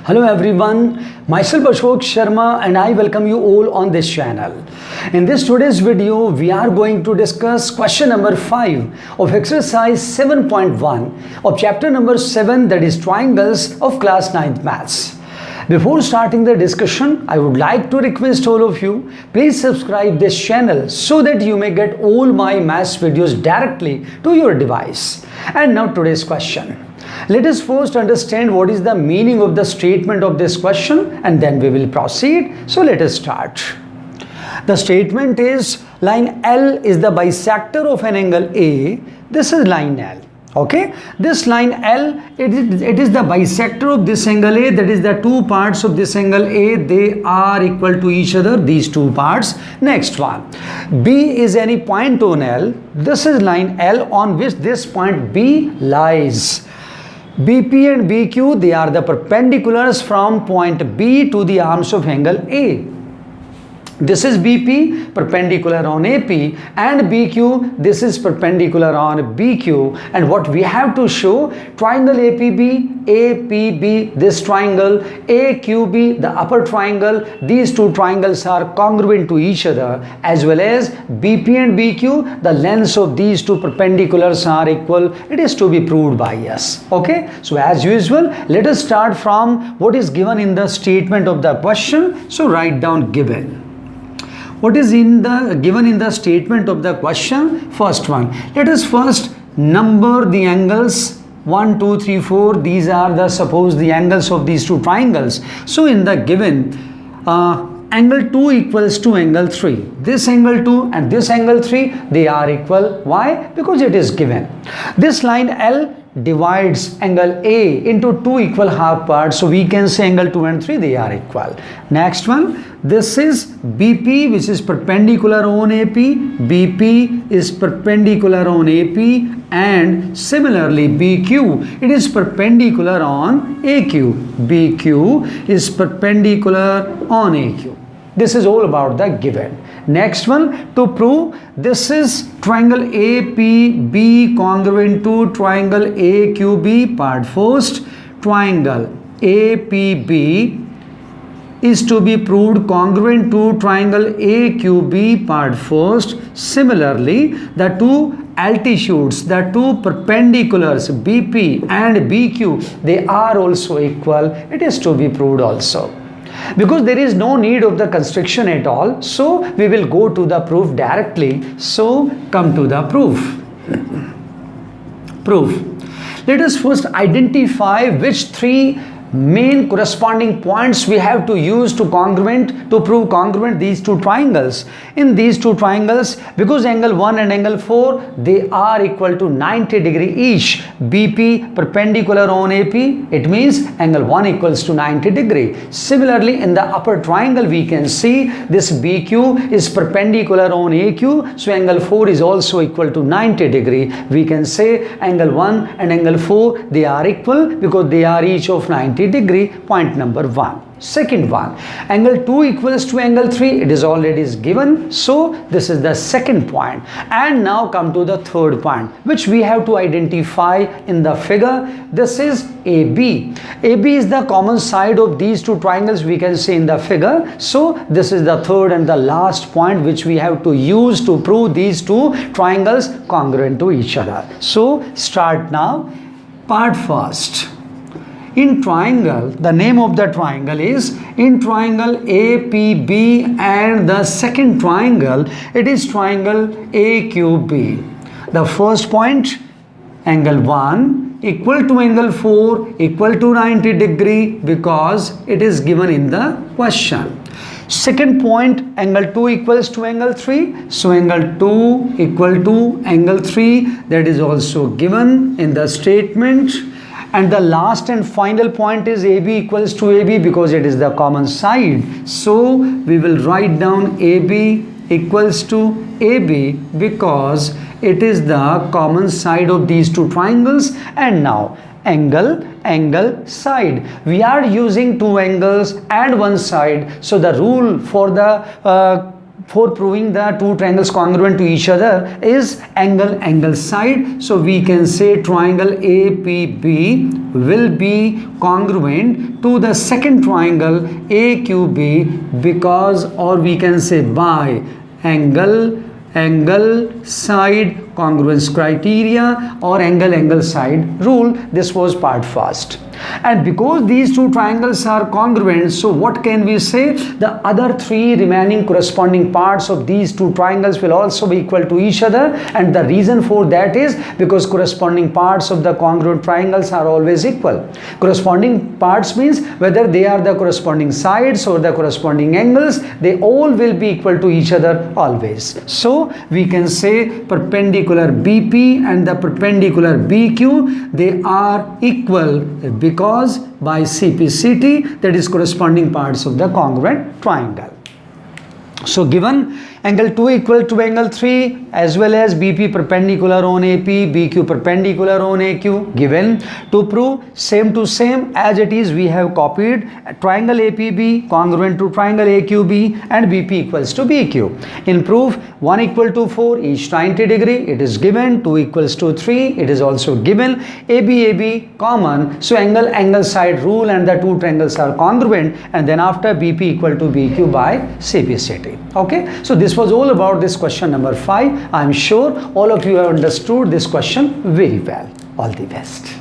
Hello everyone, myself Ashok Sharma and I welcome you all on this channel. In this today's video, we are going to discuss question number 5 of exercise 7.1 of chapter number 7, that is triangles of class 9th maths. Before starting the discussion, I would like to request all of you, please subscribe this channel so that you may get all my maths videos directly to your device. And now today's question. Let us first understand what is the meaning of the statement of this question and then we will proceed. So let us start. The statement is line L is the bisector of an angle A. This is line L. Okay, this line L, it is the bisector of this angle A, that is the two parts of this angle A, they are equal to each other, these two parts. Next one, B is any point on L. This is line L on which this point B lies. BP and BQ, they are the perpendiculars from point B to the arms of angle A. This is BP, perpendicular on AP, and BQ, this is perpendicular on BQ. And what we have to show, triangle APB, this triangle, AQB, the upper triangle, these two triangles are congruent to each other, as well as BP and BQ, the lengths of these two perpendiculars are equal. It is to be proved by us. Okay, so as usual, let us start from what is given in the statement of the question. So write down given. What is given in the statement of the question? First one. Let us first number the angles 1, 2, 3, 4. These are the angles of these two triangles. So in the given, angle 2 equals to angle 3. This angle 2 and this angle 3, they are equal. Why? Because it is given. This line L divides angle A into two equal half parts, so we can say angle 2 and 3, they are equal. Next one, this is BP, which is perpendicular on AP. BP is perpendicular on AP, and similarly BQ, it is perpendicular on AQ. BQ is perpendicular on AQ. This is all about the given. Next one, to prove, this is triangle APB congruent to triangle AQB. Part first, triangle APB is to be proved congruent to triangle AQB. Part first. Similarly, the two altitudes, the two perpendiculars BP and BQ, they are also equal. It is to be proved also. Because there is no need of the construction at all, so we will go to the proof directly. So come to the proof. Let us first identify which three main corresponding points we have to use to prove congruent these two triangles. In these two triangles, because angle 1 and angle 4, they are equal to 90 degree each. BP perpendicular on AP, it means angle 1 equals to 90 degree. Similarly, in the upper triangle, we can see this BQ is perpendicular on AQ, so angle 4 is also equal to 90 degree. We can say angle 1 and angle 4, they are equal because they are each of 90 degree. Point number 1. Second one, angle 2 equals to angle 3. It is already given, so this is the second point. And now come to the third point, which we have to identify in the figure. This is AB. AB is the common side of these two triangles, we can say in the figure. So this is the third and the last point which we have to use to prove these two triangles congruent to each other. So start now. Part first. In triangle, the name of the triangle is, in triangle APB, and the second triangle, it is triangle AQB. The first point, angle 1 equal to angle 4 equal to 90 degree because it is given in the question. Second point, angle 2 equals to angle 3. So angle 2 equal to angle 3, that is also given in the statement. And the last and final point is AB equals to AB because it is the common side. So we will write down AB equals to AB because it is the common side of these two triangles. And now angle, side. We are using two angles and one side. So the rule for the for proving the two triangles congruent to each other is angle side. So we can say triangle APB will be congruent to the second triangle AQB because, or we can say by angle side congruence criteria or angle side rule. This was part first. And because these two triangles are congruent, so what can we say? The other three remaining corresponding parts of these two triangles will also be equal to each other, and the reason for that is because corresponding parts of the congruent triangles are always equal. Corresponding parts means whether they are the corresponding sides or the corresponding angles, they all will be equal to each other always. So we can say perpendicular BP and the perpendicular BQ, they are equal because by CPCT, that is corresponding parts of the congruent triangle. So given angle 2 equal to angle 3 as well as BP perpendicular on AP, BQ perpendicular on AQ, given. To prove same to same as it is, we have copied triangle APB congruent to triangle AQB and BP equals to BQ. In proof, 1 equal to 4 each 90 degree, it is given. 2 equals to 3, it is also given. AB common, so angle side rule and the two triangles are congruent, and then after BP equal to BQ by CPCT. Okay, so this was all about this question number 5. I am sure all of you have understood this question very well. All the best.